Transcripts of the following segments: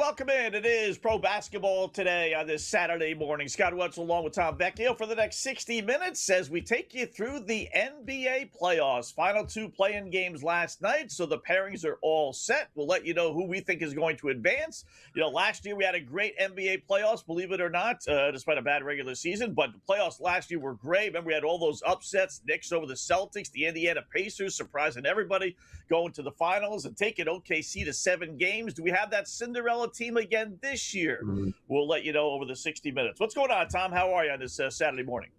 welcome in. It is pro basketball today on this Saturday morning. Scott Wetzel along with Tom Vecchio for the next 60 minutes as we take you through the NBA playoffs. Final two play-in games last night, so the pairings are all set. We'll let you know who we think is going to advance. Last year we had a great NBA playoffs, believe it or not, despite a bad regular season. But the playoffs last year were great. Remember, we had all those upsets, Knicks over the Celtics, the Indiana Pacers surprising everybody, going to the finals and taking OKC to 7 games. Do we have that Cinderella team again this year? We'll let you know over the 60 minutes. What's going on, Tom? How are you on this Saturday morning?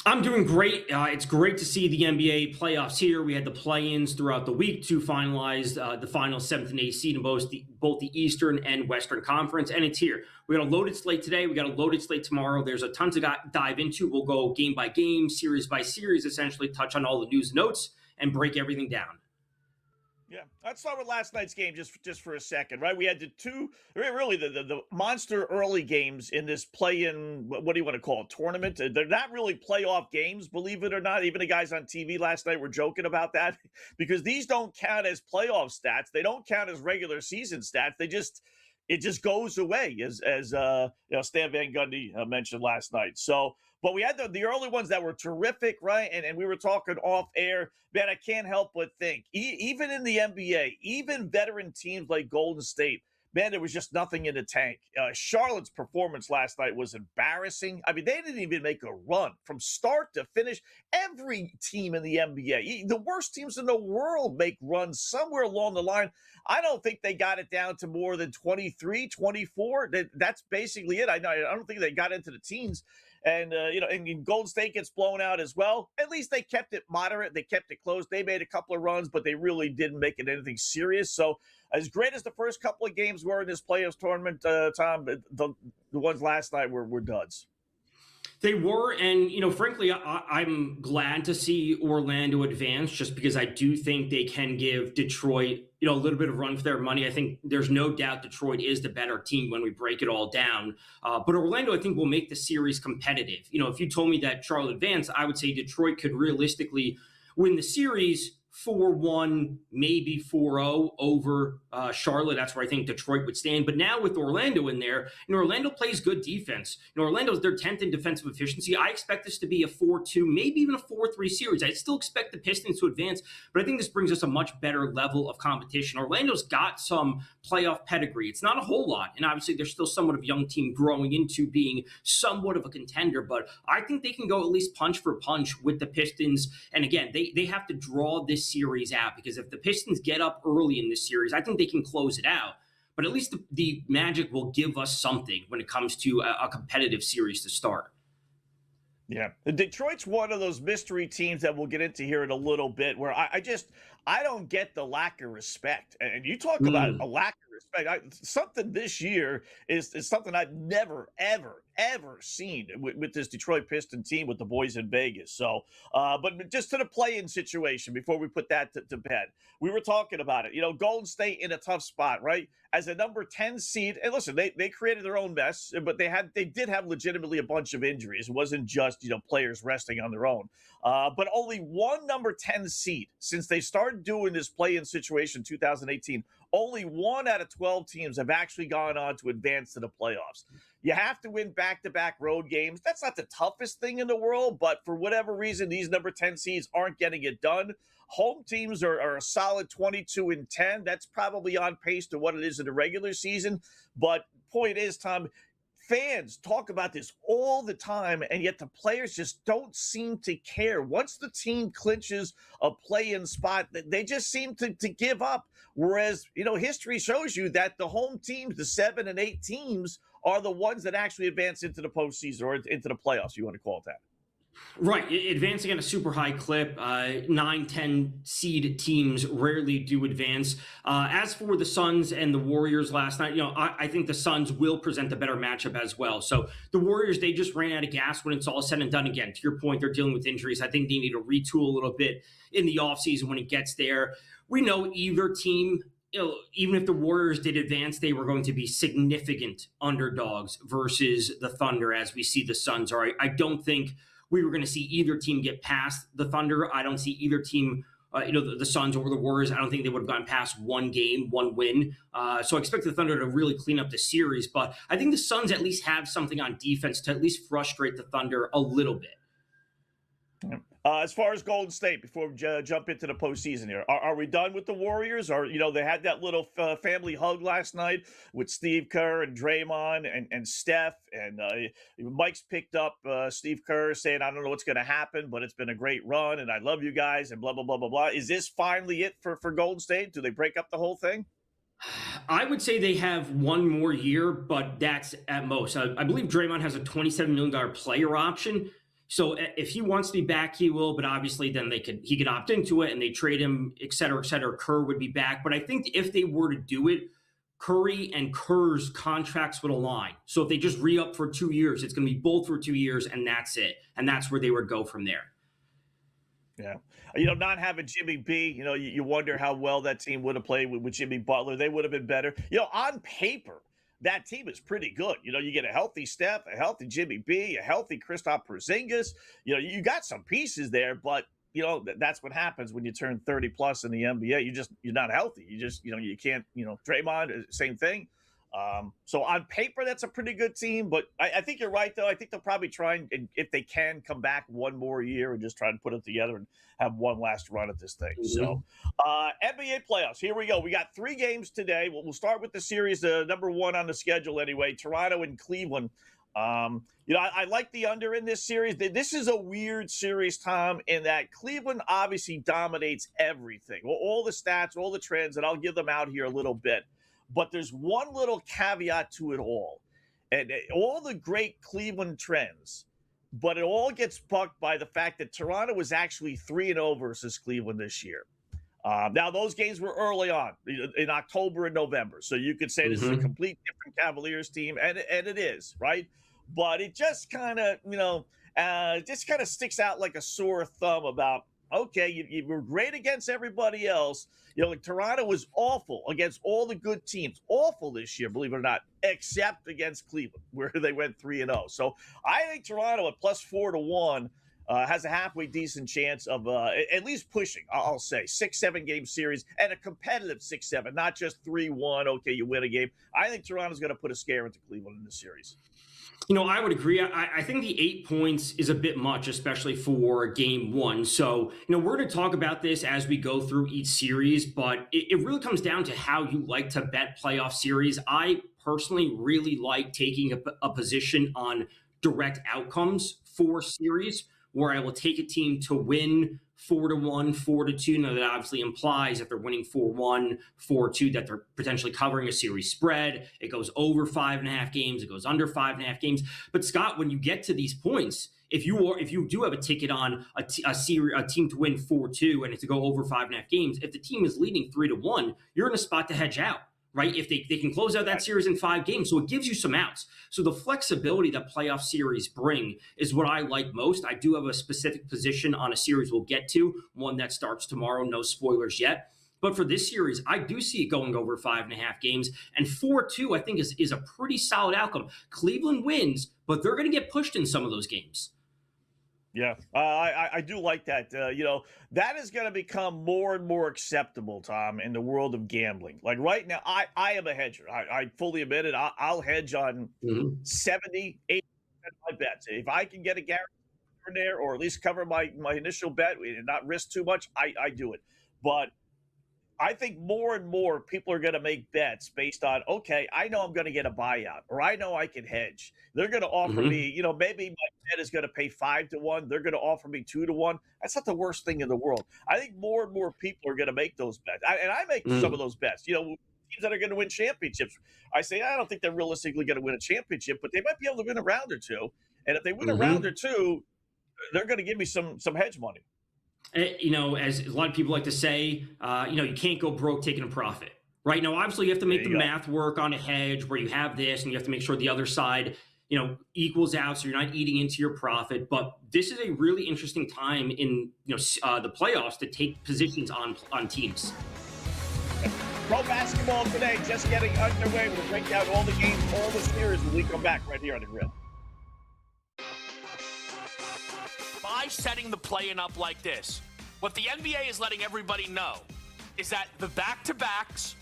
I'm doing great. It's great to see the NBA playoffs here. We had the play-ins throughout the week to finalize the final 7th and 8th seed in both the Eastern and Western Conference, and it's here. We got a loaded slate today. We got a loaded slate tomorrow. There's a ton to dive into. We'll go game by game, series by series, essentially touch on all the news notes and break everything down. Yeah, let's start with last night's game just for a second, right? We had the monster early games in this play-in, what do you want to call it, tournament? They're not really playoff games, believe it or not. Even the guys on TV last night were joking about that because these don't count as playoff stats. They don't count as regular season stats. It just goes away, as Stan Van Gundy mentioned last night. So, but we had the early ones that were terrific, right? And we were talking off air. Man, I can't help but think, even in the NBA, even veteran teams like Golden State, man, there was just nothing in the tank. Charlotte's performance last night was embarrassing. I mean, they didn't even make a run from start to finish. Every team in the NBA, the worst teams in the world, make runs somewhere along the line. I don't think they got it down to more than 23, 24. That's basically it. I don't think they got into the teens. And, and Golden State gets blown out as well. At least they kept it moderate. They kept it close. They made a couple of runs, but they really didn't make it anything serious. So as great as the first couple of games were in this playoffs tournament, Tom, the ones last night were duds. They were, and, frankly, I'm glad to see Orlando advance just because I do think they can give Detroit, a little bit of run for their money. I think there's no doubt Detroit is the better team when we break it all down. But Orlando, I think, will make the series competitive. If you told me that Charlotte advanced, I would say Detroit could realistically win the series 4-1, maybe 4-0 over Charlotte. That's where I think Detroit would stand. But now with Orlando in there, Orlando plays good defense. Orlando's their 10th in defensive efficiency. I expect this to be a 4-2, maybe even a 4-3 series. I still expect the Pistons to advance, but I think this brings us a much better level of competition. Orlando's got some playoff pedigree. It's not a whole lot, and obviously they're still somewhat of a young team growing into being somewhat of a contender, but I think they can go at least punch for punch with the Pistons. And again, they have to draw this series out, because if the Pistons get up early in this series, I think they can close it out. But at least the Magic will give us something when it comes to a competitive series to start. Yeah, Detroit's one of those mystery teams that we'll get into here in a little bit, where I don't get the lack of respect. And you talk about a lack of respect. Something this year is something I've never, ever seen with this Detroit Piston team with the boys in Vegas. So, but just to the play-in situation before we put that to bed, we were talking about it. Golden State in a tough spot, right? As a number 10 seed, and listen, they created their own mess, but they did have legitimately a bunch of injuries. It wasn't just players resting on their own. But only one number 10 seed since they started doing this play-in situation in 2018. Only 1 out of 12 teams have actually gone on to advance to the playoffs. You have to win back-to-back road games. That's not the toughest thing in the world, but for whatever reason, these number 10 seeds aren't getting it done. Home teams are a solid 22-10. That's probably on pace to what it is in the regular season. But point is, Tom, fans talk about this all the time, and yet the players just don't seem to care. Once the team clinches a play-in spot, they just seem to give up. Whereas, history shows you that the home teams, the 7 and 8 teams, are the ones that actually advance into the postseason or into the playoffs, you want to call it that. Right. Advancing at a super high clip, 9-10 seed teams rarely do advance. As for the Suns and the Warriors last night, I think the Suns will present a better matchup as well. So the Warriors, they just ran out of gas when it's all said and done. Again, to your point, they're dealing with injuries. I think they need to retool a little bit in the offseason when it gets there. We know either team, even if the Warriors did advance, they were going to be significant underdogs versus the Thunder, as we see the Suns are. I don't think we were going to see either team get past the Thunder. I don't see either team the Suns over the Warriors. I don't think they would have gone past one game, one win. So I expect the Thunder to really clean up the series. But I think the Suns at least have something on defense to at least frustrate the Thunder a little bit. As far as Golden State, before we jump into the postseason here, are we done with the Warriors? Or, they had that little family hug last night with Steve Kerr and Draymond and Steph. And Mike's picked up Steve Kerr saying, I don't know what's going to happen, but it's been a great run, and I love you guys, and blah, blah, blah, blah, blah. Is this finally it for Golden State? Do they break up the whole thing? I would say they have one more year, but that's at most. I believe Draymond has a $27 million player option. So if he wants to be back, he will. But obviously, then he could opt into it, and they trade him, et cetera, et cetera. Kerr would be back. But I think if they were to do it, Curry and Kerr's contracts would align. So if they just re-up for 2 years, it's going to be both for 2 years, and that's it. And that's where they would go from there. Yeah. Not having Jimmy B, you wonder how well that team would have played with Jimmy Butler. They would have been better. On paper, that team is pretty good. You get a healthy Steph, a healthy Jimmy B, a healthy Kristaps Porzingis. You got some pieces there, but that's what happens when you turn 30 plus in the NBA. You're not healthy. You can't. Draymond, same thing. So on paper, that's a pretty good team, but I think you're right, though. I think they'll probably try and if they can, come back one more year and just try and put it together and have one last run at this thing. Mm-hmm. So NBA playoffs, here we go. We got 3 games today. We'll start with the series, number 1 on the schedule anyway, Toronto and Cleveland. I like the under in this series. This is a weird series, Tom, in that Cleveland obviously dominates everything. Well, all the stats, all the trends, and I'll give them out here a little bit. But there's one little caveat to it all. And all the great Cleveland trends, but it all gets bucked by the fact that Toronto was actually 3-0 versus Cleveland this year. Now, those games were early on in October and November. So you could say this is a complete different Cavaliers team, and it is, right? But it just kind of, sticks out like a sore thumb about, okay, you were great against everybody else. Toronto was awful against all the good teams. Awful this year, believe it or not, except against Cleveland, where they went 3-0. So I think Toronto at plus 4-1 has a halfway decent chance of at least pushing, I'll say, 6-7 game series and a competitive 6-7, not just 3-1. Okay, you win a game. I think Toronto's going to put a scare into Cleveland in this series. I would agree. I think the 8 points is a bit much, especially for game 1. So, we're going to talk about this as we go through each series, but it really comes down to how you like to bet playoff series. I personally really like taking a position on direct outcomes for series, where I will take a team to win 4-1, 4-2. Now, that obviously implies if they're winning 4-1, 4-2, that they're potentially covering a series spread. It goes over 5.5 games. It goes under 5.5 games. But Scott, when you get to these points, if you do have a ticket on a team to win 4-2 and to go over 5.5 games, if the team is leading 3-1, you're in a spot to hedge out. Right? If they can close out that series in 5 games. So it gives you some outs. So the flexibility that playoff series bring is what I like most. I do have a specific position on a series we'll get to, one that starts tomorrow. No spoilers yet. But for this series, I do see it going over 5.5 games. And 4-2, I think, is a pretty solid outcome. Cleveland wins, but they're going to get pushed in some of those games. Yeah, I do like that. That is going to become more and more acceptable, Tom, in the world of gambling. Like right now, I am a hedger. I fully admit it. I'll hedge on 70, 80% of my bets. If I can get a guarantee in there, or at least cover my initial bet and not risk too much, I do it. But I think more and more people are going to make bets based on, okay, I know I'm going to get a buyout, or I know I can hedge. They're going to offer me, maybe my bet is going to pay 5-1. They're going to offer me 2-1. That's not the worst thing in the world. I think more and more people are going to make those bets. And I make some of those bets. Teams that are going to win championships. I say, I don't think they're realistically going to win a championship, but they might be able to win a round or two. And if they win a round or two, they're going to give me some hedge money. As a lot of people like to say, you can't go broke taking a profit. Right now, obviously, you have to make the math work on a hedge where you have this, and you have to make sure the other side, equals out, so you're not eating into your profit. But this is a really interesting time in the playoffs to take positions on teams. Pro basketball today just getting underway. We'll break down all the games, all the series when we come back right here on the Grid. By setting the play-in up like this, What the NBA is letting everybody know is that the back-to-backs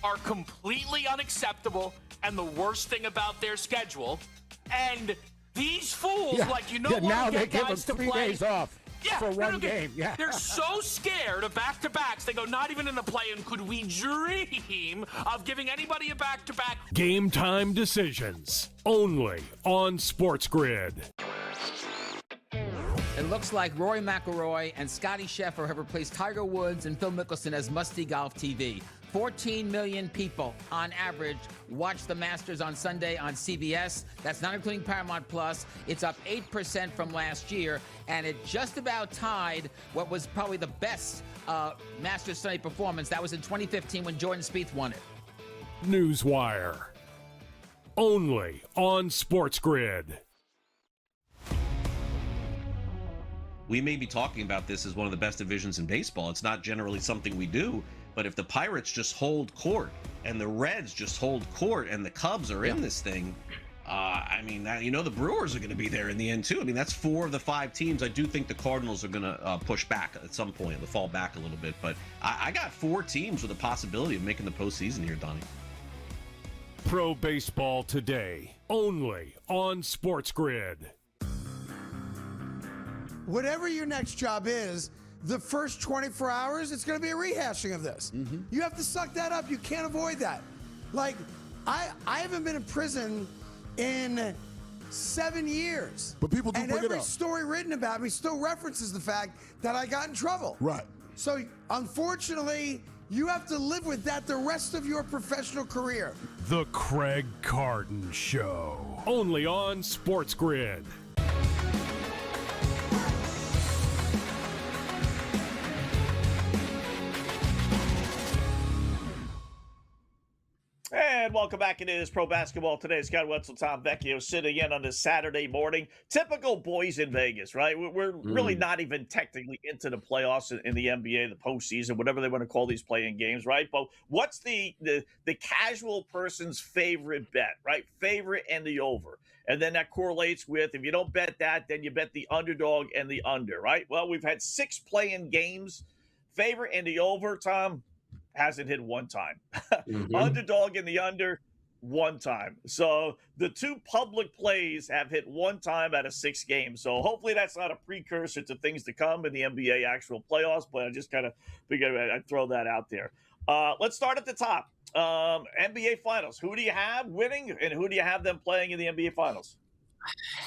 are completely unacceptable and the worst thing about their schedule. And these fools, now they give them 3 days off for one game. Yeah. They're so scared of back-to-backs. They go, not even in the play-in could we dream of giving anybody a back-to-back. Game time decisions only on SportsGrid. It looks like Rory McIlroy and Scottie Scheffler have replaced Tiger Woods and Phil Mickelson as must-see golf TV. 14 million people on average watch the Masters on Sunday on CBS. That's not including Paramount Plus. It's up 8% from last year, and it just about tied what was probably the best Masters Sunday performance. That was in 2015 when Jordan Spieth won it. Newswire. Only on SportsGrid. We may be talking about this as one of the best divisions in baseball. It's not generally something we do, but if the Pirates just hold court and the Reds just hold court and the Cubs are in this thing, the Brewers are going to be there in the end too. I mean, that's 4 of the 5 teams. I do think the Cardinals are going to push back at some point. They'll fall back a little bit, but I got 4 teams with a possibility of making the postseason here, Donnie. Pro Baseball Today, only on SportsGrid. Whatever your next job is, the first 24 hours, it's going to be a rehashing of this. Mm-hmm. You have to suck that up. You can't avoid that. Like, I haven't been in prison in 7 years. But people do bring it up. And every story written about me still references the fact that I got in trouble. Right. So, unfortunately, you have to live with that the rest of your professional career. The Craig Carton Show, only on SportsGrid. And welcome back. It is Pro Basketball Today. Scott Wetzel, Tom Vecchio sitting in on this Saturday morning. Typical boys in Vegas, right? We're really not even technically into the playoffs in the NBA, the postseason, whatever they want to call these playing games, right? But what's the casual person's favorite bet, right? Favorite and the over. And then that correlates with, if you don't bet that, then you bet the underdog and the under, right? Well, we've had 6 playing games. Favorite and the over, Tom, hasn't hit one time. Underdog in the under, one time. So the 2 public plays have hit one time out of 6 games. So hopefully that's not a precursor to things to come in the NBA actual playoffs, but I just kind of figured I'd throw that out there. Let's start at the top. NBA Finals. Who do you have winning, and who do you have them playing in the NBA Finals?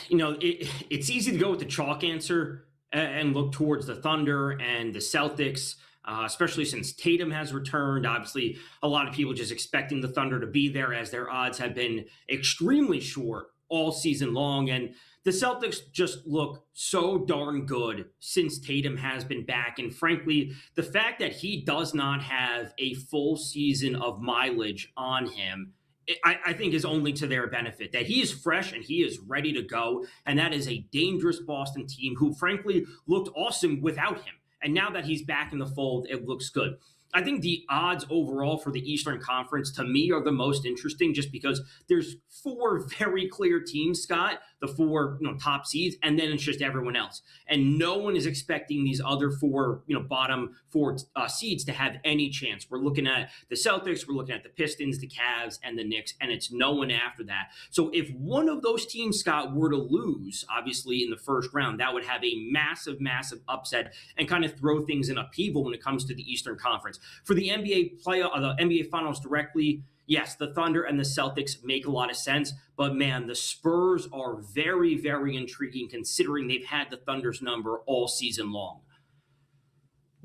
It's easy to go with the chalk answer and look towards the Thunder and the Celtics. Especially since Tatum has returned. Obviously, a lot of people just expecting the Thunder to be there, as their odds have been extremely short all season long. And the Celtics just look so darn good since Tatum has been back. And frankly, the fact that he does not have a full season of mileage on him, I think is only to their benefit, that he is fresh and he is ready to go. And that is a dangerous Boston team who frankly looked awesome without him. And now that he's back in the fold, it looks good. I think the odds overall for the Eastern Conference, to me, are the most interesting, just because there's 4 very clear teams, Scott, the 4 top seeds, and then it's just everyone else. And no one is expecting these other 4 bottom 4 seeds to have any chance. We're looking at the Celtics, we're looking at the Pistons, the Cavs, and the Knicks, and it's no one after that. So if one of those teams, Scott, were to lose, obviously in the first round, that would have a massive, massive upset and kind of throw things in upheaval when it comes to the Eastern Conference. For the NBA the NBA Finals directly, yes, the Thunder and the Celtics make a lot of sense, but man, the Spurs are very, very intriguing considering they've had the Thunder's number all season long.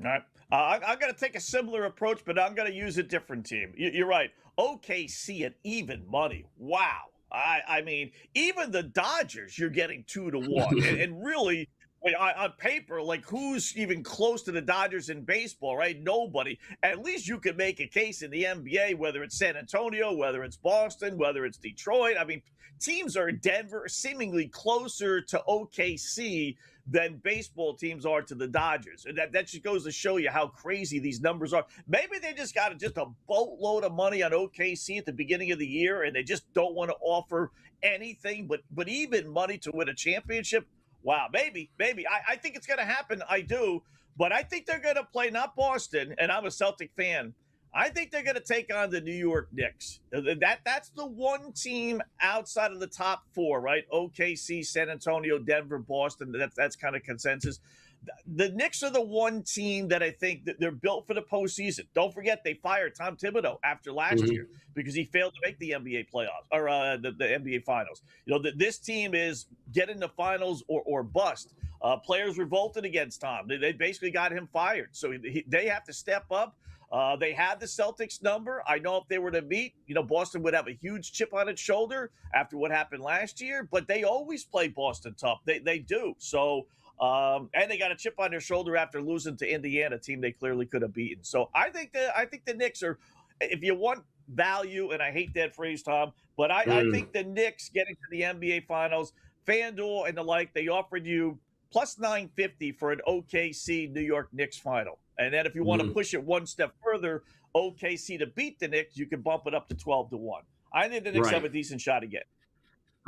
All right. I'm going to take a similar approach, but I'm going to use a different team. You're right. OKC at even money. Wow. I mean, even the Dodgers, you're getting 2-1. and really, on paper, like, who's even close to the Dodgers in baseball, right? Nobody. At least you could make a case in the NBA, whether it's San Antonio, whether it's Boston, whether it's Detroit. I mean, teams are in Denver seemingly closer to OKC than baseball teams are to the Dodgers. And that just goes to show you how crazy these numbers are. Maybe they just got just a boatload of money on OKC at the beginning of the year, and they just don't want to offer anything but even money to win a championship. Wow, maybe. I think it's going to happen. I do. But I think they're going to play not Boston, and I'm a Celtic fan. I think they're going to take on the New York Knicks. That's the one team outside of the top four, right? OKC, San Antonio, Denver, Boston. That's kind of consensus. The Knicks are the one team that I think that they're built for the postseason. Don't forget, they fired Tom Thibodeau after last year because he failed to make the NBA playoffs or the NBA finals. This team is get in the finals or bust. Players revolted against Tom. They basically got him fired. So they have to step up. They had the Celtics number. I know if they were to meet, Boston would have a huge chip on its shoulder after what happened last year, but they always play Boston tough. They do. So, and they got a chip on their shoulder after losing to Indiana, a team they clearly could have beaten. So I think the Knicks are, if you want value, and I hate that phrase, Tom, but I think the Knicks getting to the NBA Finals, FanDuel and the like, they offered you plus 950 for an OKC New York Knicks final. And then if you want to push it one step further, OKC to beat the Knicks, you can bump it up to 12-1. I think the Knicks have a decent shot again.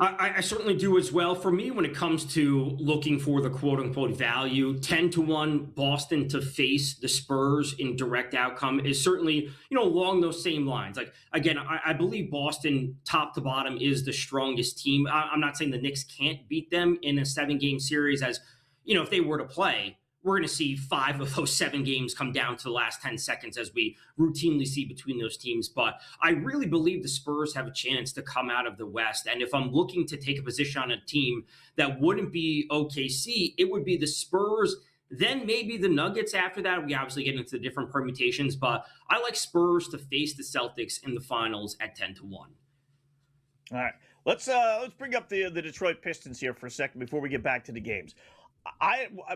I certainly do as well. For me, when it comes to looking for the quote-unquote value, 10-1 Boston to face the Spurs in direct outcome is certainly, along those same lines. Like, again, I believe Boston, top to bottom, is the strongest team. I'm not saying the Knicks can't beat them in a 7-game series as, if they were to play. We're going to see 5 of those 7 games come down to the last 10 seconds as we routinely see between those teams. But I really believe the Spurs have a chance to come out of the West. And if I'm looking to take a position on a team that wouldn't be OKC, it would be the Spurs, then maybe the Nuggets after that. We obviously get into the different permutations, but I like Spurs to face the Celtics in the finals at 10-1. All right. Let's bring up the Detroit Pistons here for a second before we get back to the games.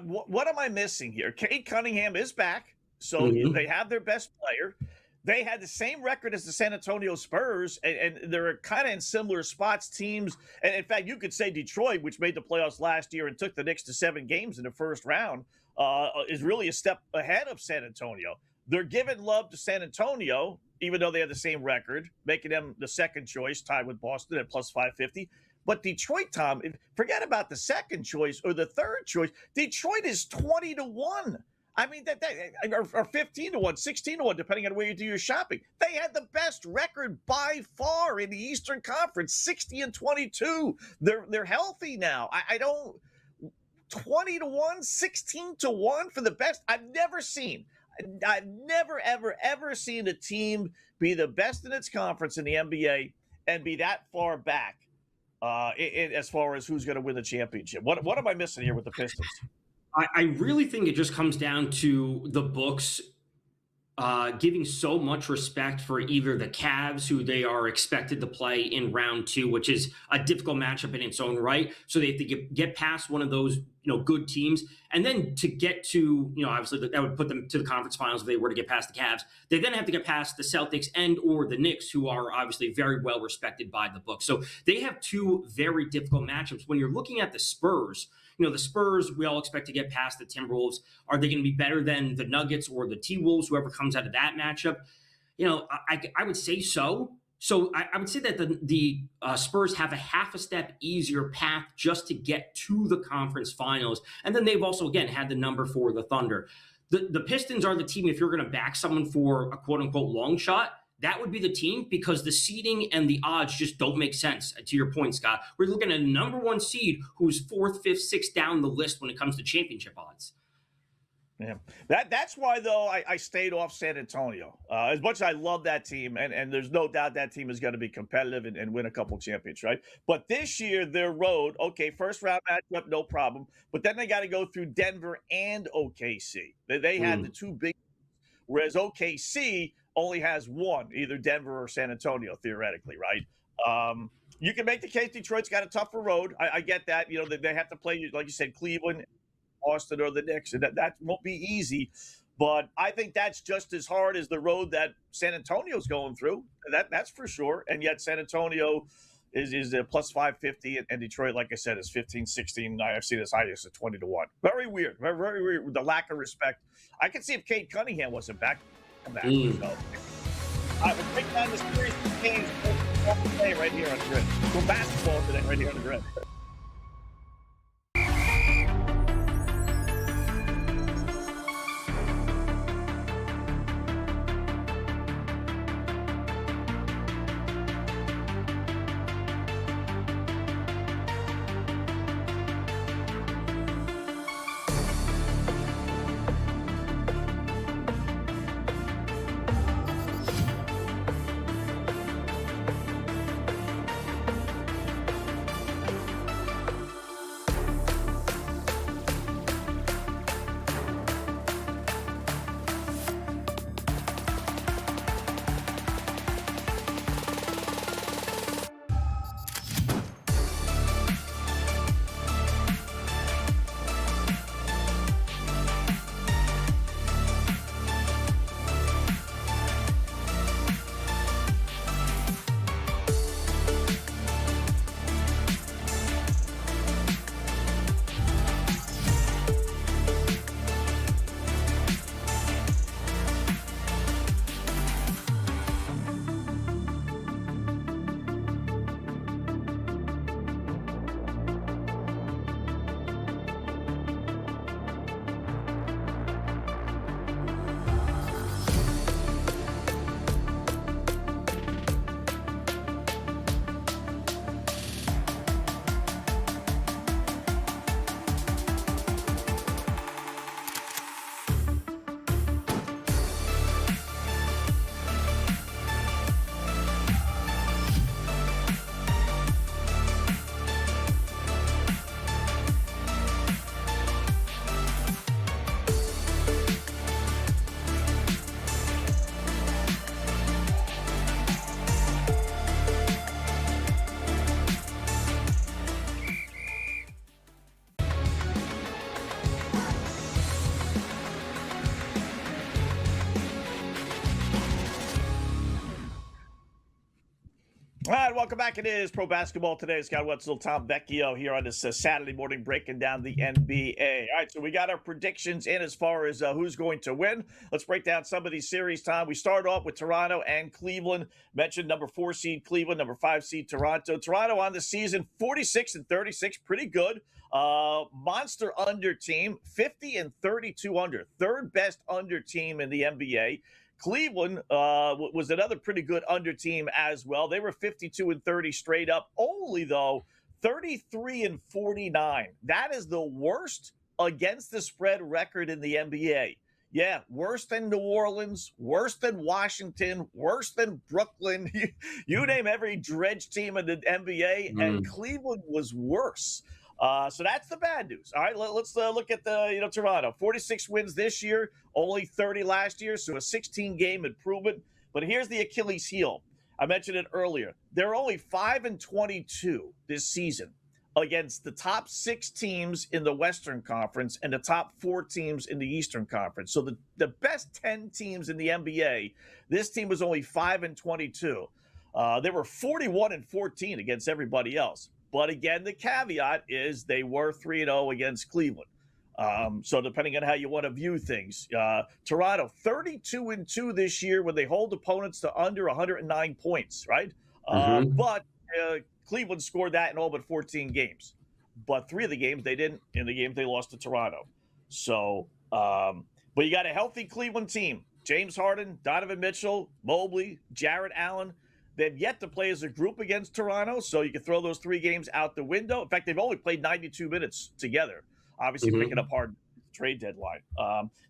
What am I missing here? Cade Cunningham is back, so they have their best player. They had the same record as the San Antonio Spurs, and they're kind of in similar spots, teams. And in fact, you could say Detroit, which made the playoffs last year and took the Knicks to 7 games in the first round, is really a step ahead of San Antonio. They're giving love to San Antonio, even though they have the same record, making them the second choice, tied with Boston at plus 550. But Detroit, Tom, forget about the second choice or the third choice. Detroit is 20-1. I mean, or 15-1, 16-1, depending on where you do your shopping. They had the best record by far in the Eastern Conference, 60-22. They're healthy now. I don't 20-1, 16-1 for the best. I've never, ever seen a team be the best in its conference in the NBA and be that far back. As far as who's going to win the championship. What am I missing here with the Pistons? I really think it just comes down to the books giving so much respect for either the Cavs, who they are expected to play in round 2, which is a difficult matchup in its own right. So they have to get past one of those, good teams. And then to get to, obviously that would put them to the conference finals if they were to get past the Cavs. They then have to get past the Celtics and or the Knicks, who are obviously very well respected by the book. So they have 2 very difficult matchups. When you're looking at the Spurs, the Spurs, we all expect to get past the Timberwolves. Are they going to be better than the Nuggets or the T-Wolves, whoever comes out of that matchup? I would say so. So I would say that the Spurs have a half a step easier path just to get to the conference finals. And then they've also, again, had the number for the Thunder. The Pistons are the team, if you're going to back someone for a quote-unquote long shot, that would be the team because the seeding and the odds just don't make sense. To your point, Scott, we're looking at a number 1 seed who's 4th, 5th, 6th down the list when it comes to championship odds. Yeah, that's why, though, I stayed off San Antonio. As much as I love that team, and there's no doubt that team is going to be competitive and win a couple championships, right? But this year, their road, okay, first round matchup, no problem. But then they got to go through Denver and OKC. They had the 2 big, whereas OKC only has 1, either Denver or San Antonio, theoretically, right? You can make the case Detroit's got a tougher road. I get that. They have to play, like you said, Cleveland, Boston, or the Knicks, and that won't be easy. But I think that's just as hard as the road that San Antonio's going through. That's for sure. And yet San Antonio is a plus 550, and Detroit, like I said, is 15, 16. I've seen as high as a 20-1. Very weird. Very, very weird. The lack of respect. I could see if Cade Cunningham wasn't back. So, we'll take down this series of games today right here on the grid. Go basketball today right here on the grid. right, welcome back. It is Pro Basketball Today. It's got Wetzel, Tom Vecchio here on this Saturday morning breaking down the NBA. All right, so we got our predictions in as far as who's going to win. Let's break down some of these series, Tom. We start off with Toronto and Cleveland. Mentioned number 4 seed Cleveland, number 5 seed Toronto. Toronto on the season, 46-36, pretty good. Monster under team, 50-32 under, third best under team in the NBA. Cleveland was another pretty good under team as well. They were 52-30 straight up, only though 33-49. That is the worst against the spread record in the NBA. Yeah, worse than New Orleans, worse than Washington, worse than Brooklyn. You name every dredge team in the NBA, and Cleveland was worse. So that's the bad news. All right, let's look at the Toronto. 46 wins this year, only 30 last year, so a 16-game improvement. But here's the Achilles heel. I mentioned it earlier. They're only 5-22 this season against the top 6 teams in the Western Conference and the top 4 teams in the Eastern Conference. So the best 10 teams in the NBA, this team was only 5-22. They were 41-14 against everybody else. But again, the caveat is they were 3-0 against Cleveland. So depending on how you want to view things, Toronto 32-2 this year when they hold opponents to under 109 points, right? But Cleveland scored that in all but 14 games. But 3 of the games they didn't. In the games they lost to Toronto. So, but you got a healthy Cleveland team. James Harden, Donovan Mitchell, Mobley, Jarrett Allen. They've yet to play as a group against Toronto, so you can throw those 3 games out the window. In fact, they've only played 92 minutes together, obviously picking up Harden trade deadline.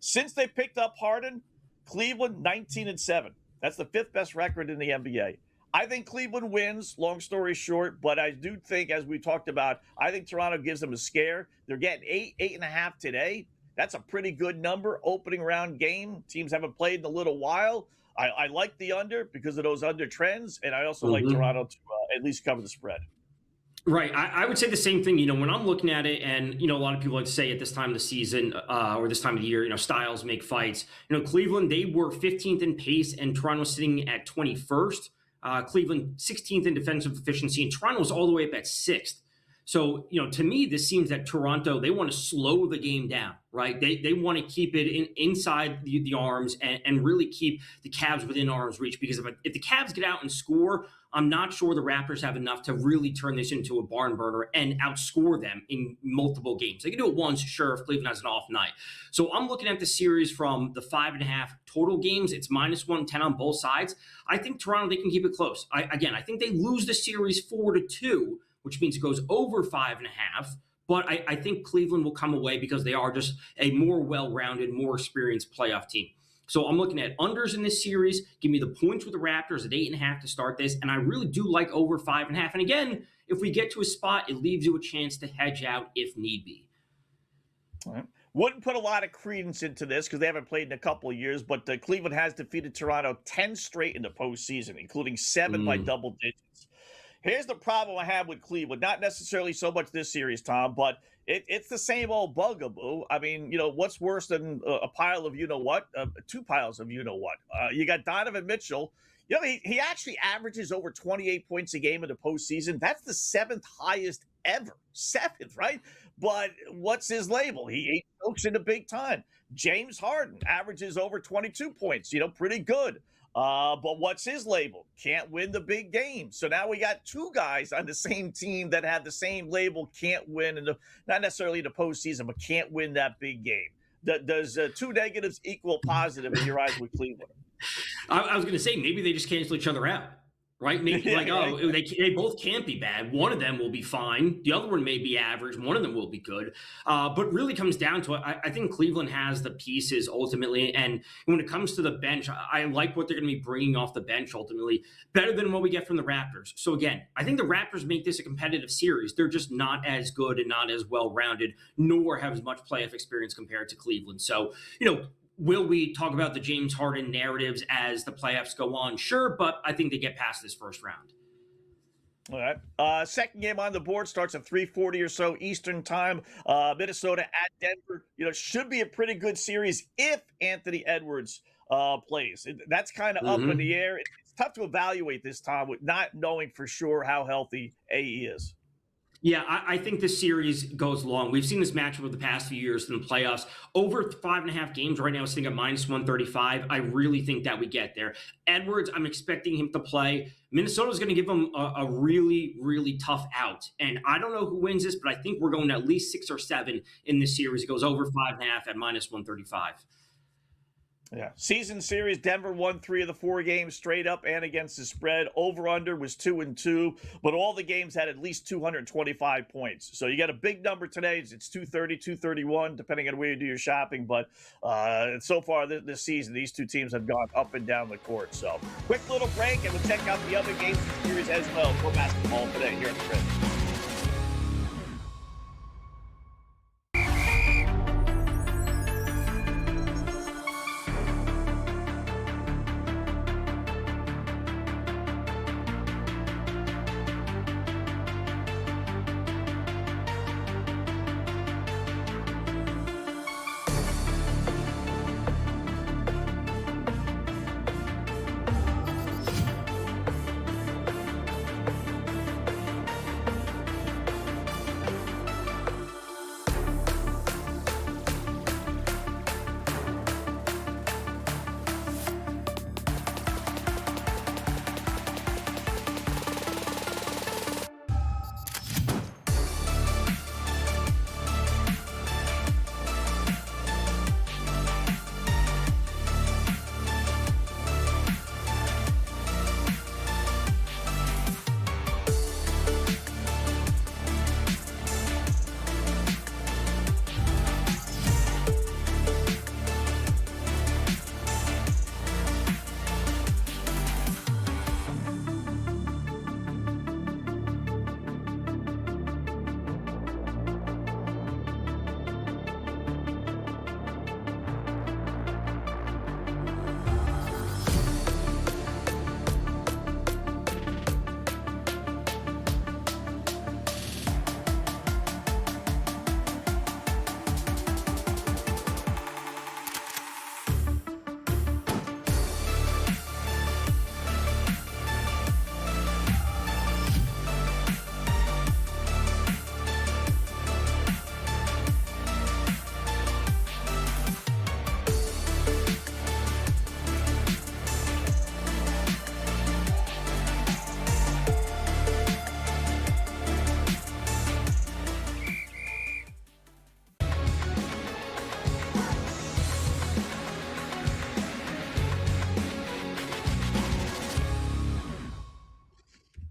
Since they picked up Harden, Cleveland 19-7. That's the 5th best record in the NBA. I think Cleveland wins, long story short, but I do think, as we talked about, I think Toronto gives them a scare. They're getting 8.5 today. That's a pretty good number, opening round game. Teams haven't played in a little while. I like the under because of those under trends, and I also like Toronto to at least cover the spread. Right. I would say the same thing, when I'm looking at it, and, a lot of people like to say at this time of the season or this time of the year, styles make fights. Cleveland, they were 15th in pace and Toronto sitting at 21st. Cleveland 16th in defensive efficiency, and Toronto was all the way up at 6th. So, to me, this seems that Toronto, they want to slow the game down, right? They want to keep it inside the arms and really keep the Cavs within arm's reach. Because if the Cavs get out and score, I'm not sure the Raptors have enough to really turn this into a barn burner and outscore them in multiple games. They can do it once, sure, if Cleveland has an off night. So I'm looking at the series from the 5.5 total games. It's -110 on both sides. I think Toronto, they can keep it close. I think they lose the series 4-2, which means it goes over 5.5. But I think Cleveland will come away because they are just a more well-rounded, more experienced playoff team. So I'm looking at unders in this series. Give me the points with the Raptors at 8.5 to start this. And I really do like over 5.5. And again, if we get to a spot, it leaves you a chance to hedge out if need be. All right. Wouldn't put a lot of credence into this because they haven't played in a couple of years, but Cleveland has defeated Toronto 10 straight in the postseason, including 7 by double digits. Here's the problem I have with Cleveland. Not necessarily so much this series, Tom, but it's the same old bugaboo. I mean, what's worse than a pile of you-know-what? 2 piles of you-know-what? You got Donovan Mitchell. He actually averages over 28 points a game in the postseason. That's the 7th highest ever. 7th, right? But what's his label? He chokes in the big time. James Harden averages over 22 points. Pretty good. But what's his label? Can't win the big game. So now we got 2 guys on the same team that have the same label, can't win, not necessarily in the postseason, but can't win that big game. Does 2 negatives equal positive in your eyes with Cleveland? I was going to say, maybe they just cancel each other out. Right? Maybe they both can't be bad. One of them will be fine. The other one may be average. One of them will be good. But really comes down to it. I think Cleveland has the pieces ultimately. And when it comes to the bench, I like what they're going to be bringing off the bench ultimately. Better than what we get from the Raptors. So again, I think the Raptors make this a competitive series. They're just not as good and not as well-rounded, nor have as much playoff experience compared to Cleveland. So, will we talk about the James Harden narratives as the playoffs go on? Sure, but I think they get past this first round. All right. Second game on the board starts at 3:40 or so Eastern time. Minnesota at Denver. Should be a pretty good series if Anthony Edwards plays. That's kind of up in the air. It's tough to evaluate this, Tom, with not knowing for sure how healthy AE is. Yeah, I think this series goes long. We've seen this matchup over the past few years in the playoffs. Over 5.5 games right now, it's sitting at -135. I really think that we get there. Edwards, I'm expecting him to play. Minnesota's going to give him a really, really tough out. And I don't know who wins this, but I think we're going to at least 6 or 7 in this series. It goes over 5.5 at -135. Yeah. Season series, Denver won 3 of the 4 games straight up and against the spread. Over-under was 2-2, but all the games had at least 225 points. So you got a big number today. It's 230, 231, depending on where you do your shopping. But so far this season, these two teams have gone up and down the court. So quick little break, and we'll check out the other games in the series as well for basketball today here at the Grid.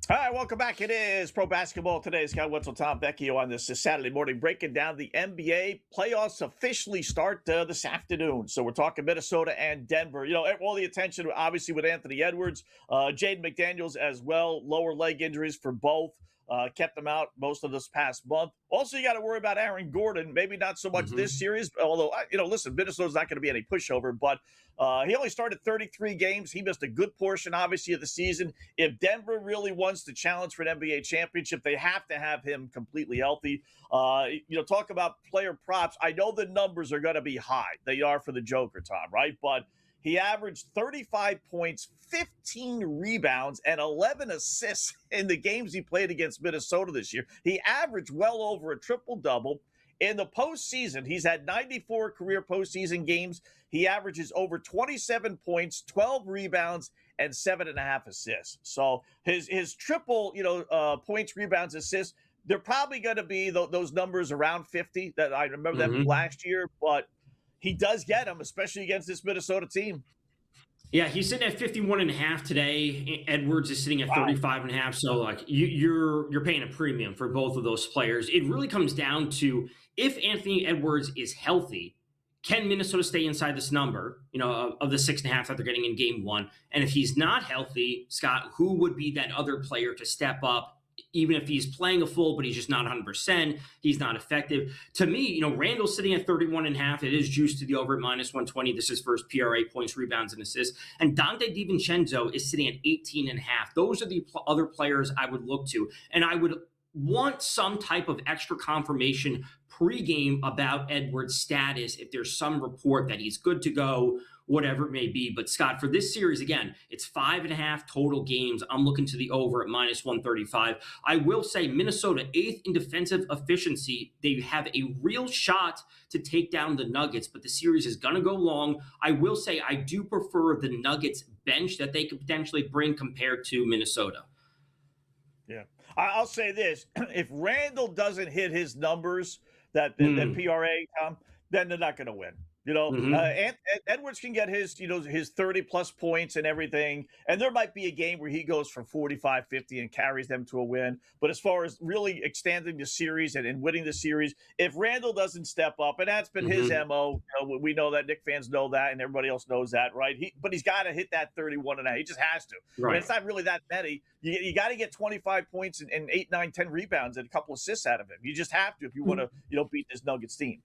All right, welcome back. It is Pro Basketball Today. It's got Wetzel and Tom Vecchio on this Saturday morning, breaking down the NBA playoffs officially start this afternoon. So we're talking Minnesota and Denver. You know, all the attention, obviously, with Anthony Edwards, Jaden McDaniels as well. Lower leg injuries for both. Kept them out most of this past month. Also, you got to worry about Aaron Gordon. Maybe not so much this series, although, listen, Minnesota's not going to be any pushover, but he only started 33 games. He missed a good portion, obviously, of the season. If Denver really wants to challenge for an NBA championship, they have to have him completely healthy. Talk about player props. I know the numbers are going to be high. They are for the Joker, Tom, right? But he averaged 35 points, 15 rebounds, and 11 assists in the games he played against Minnesota this year. He averaged well over a triple-double. In the postseason, he's had 94 career postseason games. He averages over 27 points, 12 rebounds, and 7.5 assists. So his triple, points, rebounds, assists, they're probably going to be those numbers around 50. That I remember them from last year, but he does get them, especially against this Minnesota team. Yeah, he's sitting at 51.5 today. Edwards is sitting at 35.5. So, like, you're paying a premium for both of those players. It really comes down to, if Anthony Edwards is healthy, can Minnesota stay inside this number, of the 6.5 that they're getting in game one? And if he's not healthy, Scott, who would be that other player to step up? Even if he's playing a full, but he's just not 100%, he's not effective. To me, Randall's sitting at 31.5. It is juiced to the over at -120. This is first PRA, points, rebounds, and assists. And Dante DiVincenzo is sitting at 18.5. Those are the other players I would look to. And I would want some type of extra confirmation pregame about Edwards' status, if there's some report that he's good to go, whatever it may be. But Scott, for this series, again, it's 5.5 total games. I'm looking to the over at -135. I will say Minnesota 8th in defensive efficiency. They have a real shot to take down the Nuggets, but the series is going to go long. I will say I do prefer the Nuggets bench that they could potentially bring compared to Minnesota. Yeah. I'll say this. If Randall doesn't hit his numbers, that PRA, Tom, then they're not going to win. Edwards can get his 30-plus points and everything, and there might be a game where he goes for 45, 50 and carries them to a win. But as far as really extending the series and winning the series, if Randall doesn't step up, and that's been his MO, we know that, Knick fans know that, and everybody else knows that, right? But he's got to hit that 31 and a half. He just has to. Right. I mean, it's not really that many. You got to get 25 points and 8, 9, 10 rebounds and a couple assists out of him. You just have to if you want to beat this Nuggets team.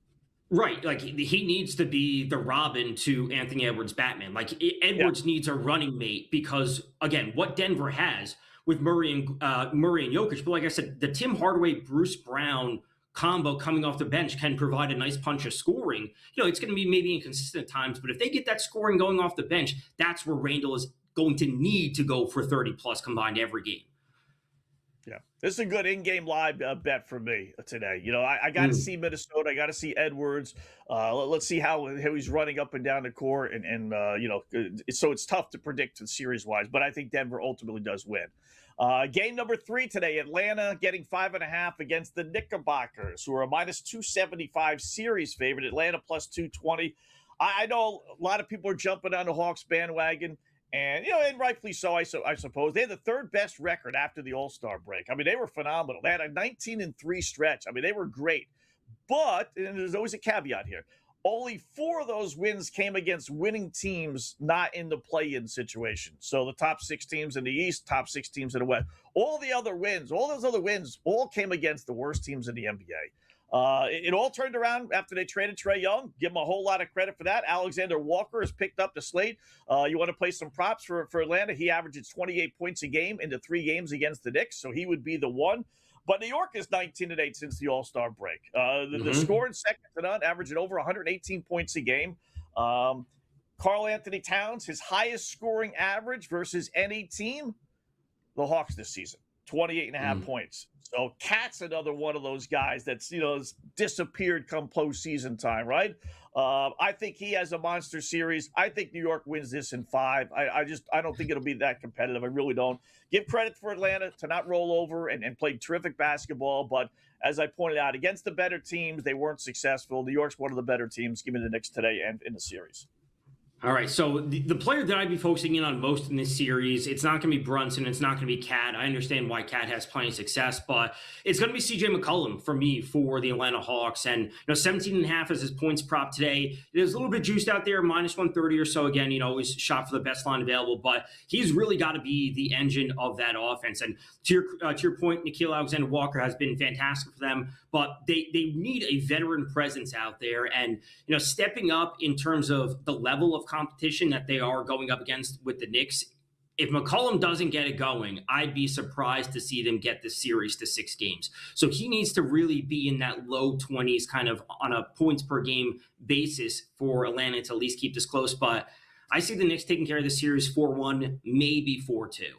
Right. Like he needs to be the Robin to Anthony Edwards' Batman. Like Edwards needs a running mate because, again, what Denver has with Murray and Jokic. But like I said, the Tim Hardaway, Bruce Brown combo coming off the bench can provide a nice punch of scoring. It's going to be maybe inconsistent at times, but if they get that scoring going off the bench, that's where Randall is going to need to go for 30-plus combined every game. Yeah, this is a good in-game live bet for me today. I got to see Minnesota. I got to see Edwards. Let's see how he's running up and down the court, and so it's tough to predict series-wise. But I think Denver ultimately does win. Game number 3 today: Atlanta getting 5.5 against the Knickerbockers, who are a -275 series favorite. Atlanta +220. I know a lot of people are jumping on the Hawks bandwagon. And, and rightfully so, I suppose. They had the 3rd best record after the All-Star break. I mean, they were phenomenal. They had a 19-3 stretch. I mean, they were great. But, and there's always a caveat here, only 4 of those wins came against winning teams not in the play-in situation. So the top 6 teams in the East, top 6 teams in the West. All those other wins, all came against the worst teams in the NBA. It all turned around after they traded Trae Young. Give him a whole lot of credit for that. Alexander Walker has picked up the slate. You want to play some props for Atlanta? He averages 28 points a game into 3 games against the Knicks, so he would be the one. But New York is 19-8 since the All-Star break. The scoring second to none, averaging over 118 points a game. Karl Anthony Towns, his highest scoring average versus any team, the Hawks this season, 28.5 points. So Cat's another one of those guys that's, has disappeared come postseason time, right? I think he has a monster series. I think New York wins this in 5. I don't think it'll be that competitive. I really don't. Give credit for Atlanta to not roll over and play terrific basketball. But as I pointed out, against the better teams, they weren't successful. New York's one of the better teams. Give me the Knicks today and in the series. All right, so the player that I'd be focusing in on most in this series, it's not going to be Brunson, it's not going to be Cat. I understand why Cat has plenty of success, but it's going to be CJ McCollum for me for the Atlanta Hawks. And 17.5 is his points prop today. It is a little bit juiced out there, -130 or so. Again, always shot for the best line available, but he's really got to be the engine of that offense. And to your point, Nickeil Alexander-Walker has been fantastic for them, but they need a veteran presence out there, and stepping up in terms of the level of competition that they are going up against with the Knicks. If McCollum doesn't get it going, I'd be surprised to see them get this series to 6 games. So he needs to really be in that low 20s kind of on a points per game basis for Atlanta to at least keep this close. But I see the Knicks taking care of the series 4-1, maybe 4-2.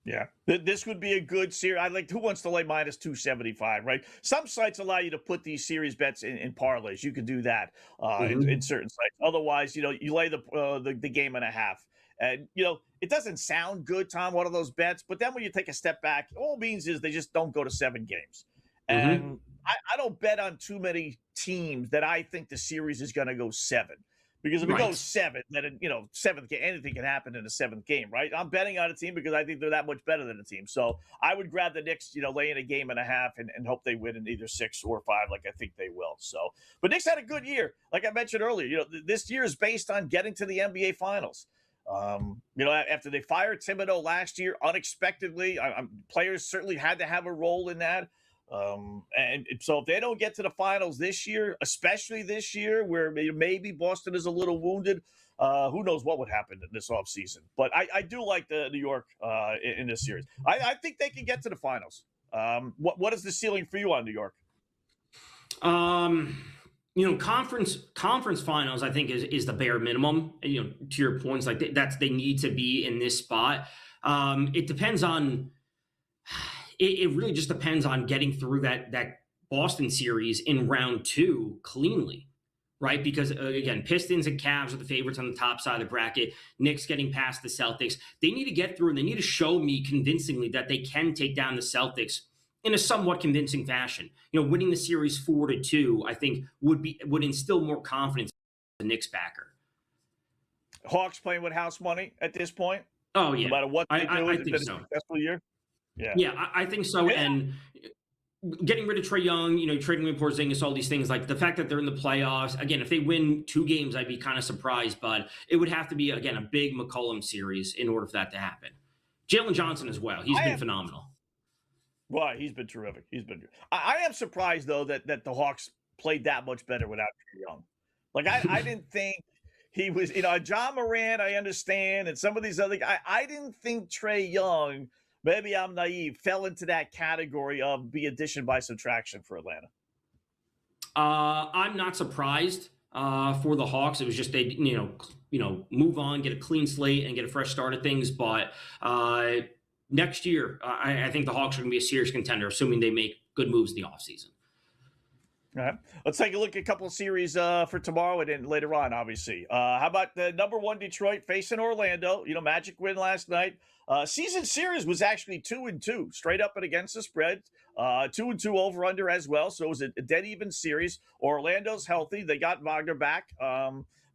Yeah, this would be a good series. Who wants to lay -275, right? Some sites allow you to put these series bets in parlays. You can do that in certain sites. Otherwise, you lay the game and a half. And, it doesn't sound good, Tom, one of those bets. But then when you take a step back, all it means is they just don't go to 7 games. And I don't bet on too many teams that I think the series is going to go 7. Because if it goes 7, then, 7th game, anything can happen in the 7th game, right? I'm betting on a team because I think they're that much better than a team. So I would grab the Knicks, lay in a game and a half and hope they win in either 6 or 5, like I think they will. So, but Knicks had a good year. Like I mentioned earlier, this year is based on getting to the NBA Finals. After they fired Thibodeau last year, unexpectedly, players certainly had to have a role in that. And so if they don't get to the finals this year, especially this year where maybe Boston is a little wounded, who knows what would happen in this offseason. But I do like the New York in this series. I think they can get to the finals. What is the ceiling for you on New York? Conference finals, I think is the bare minimum. To your points, like they need to be in this spot. It depends on. It really just depends on getting through that Boston series in round 2 cleanly, right? Because again, Pistons and Cavs are the favorites on the top side of the bracket. Knicks getting past the Celtics. They need to get through, and they need to show me convincingly that they can take down the Celtics in a somewhat convincing fashion. Winning the series 4-2, I think would instill more confidence in the Knicks backer. Hawks playing with house money at this point. Oh yeah, no matter what they do, I it's think been so. a successful year. Yeah, I think so. Yeah. And getting rid of Trae Young, trading with Porzingis, all these things, like the fact that they're in the playoffs. Again, if they win 2 games, I'd be kind of surprised, but it would have to be, again, a big McCollum series in order for that to happen. Jalen Johnson as well. He's been phenomenal. Well, he's been terrific. I am surprised, though, that the Hawks played that much better without Trae Young. Like, I didn't think he was, John Morant, I understand, and some of these other guys. I didn't think Trae Young, maybe I'm naive, fell into that category of be addition by subtraction for Atlanta. I'm not surprised for the Hawks. It was just they, move on, get a clean slate, and get a fresh start at things. But next year, I think the Hawks are going to be a serious contender, assuming they make good moves in the offseason. All right. Let's take a look at a couple of series for tomorrow and then later on, obviously. How about the number 1 Detroit facing Orlando? Magic win last night. Season series was actually 2-2, straight up and against the spread. 2-2 over under as well. So it was a dead even series. Orlando's healthy. They got Wagner back.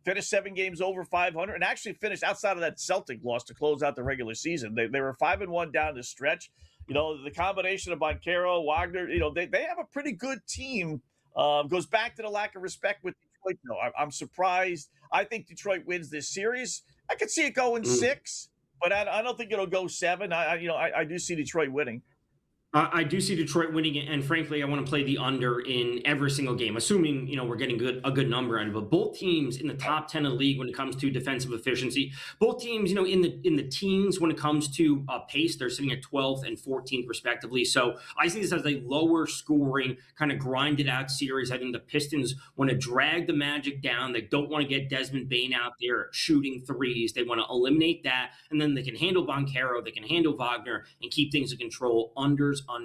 Finished 7 games over 500 and actually finished outside of that Celtic loss to close out the regular season. They were 5-1 down the stretch. The combination of Banchero, Wagner, they have a pretty good team. Goes back to the lack of respect with Detroit. No, I'm surprised. I think Detroit wins this series. I could see it going 6, but I don't think it'll go 7. I do see Detroit winning. I do see Detroit winning, and frankly, I want to play the under in every single game, assuming we're getting a good number on it. But both teams in the top 10 of the league when it comes to defensive efficiency, both teams in the teens when it comes to pace, they're sitting at 12th and 14th respectively. So I see this as a lower scoring, kind of grinded out series. I think the Pistons want to drag the Magic down. They don't want to get Desmond Bane out there shooting threes. They want to eliminate that, and then they can handle Banchero, they can handle Wagner, and keep things in control. Unders. All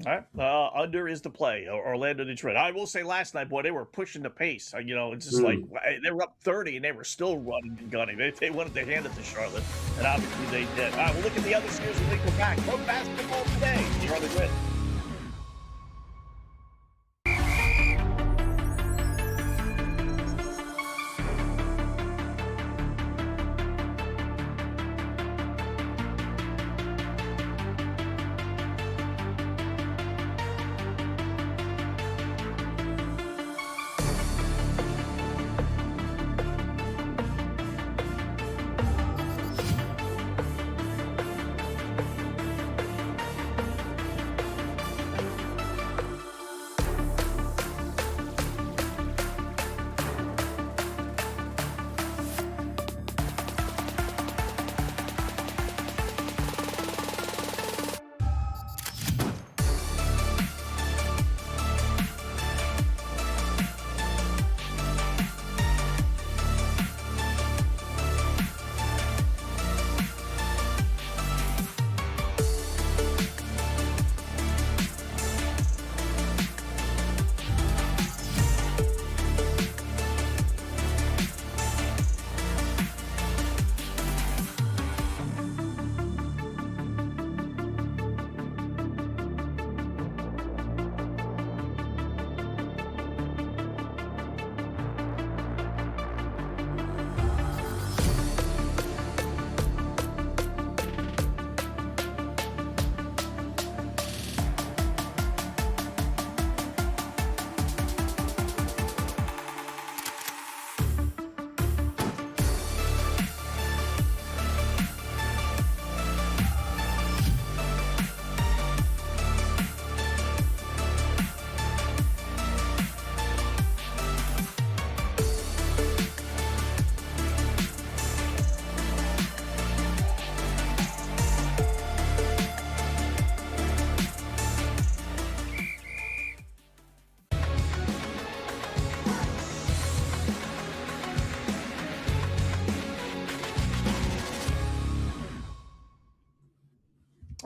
right. Under is the play. Orlando, Detroit. I will say last night, boy, they were pushing the pace. It's just like they were up 30 and they were still running and gunning. They wanted to hand it to Charlotte, and obviously they did. All right, we'll look at the other series when we go back. More basketball today here on the Grid.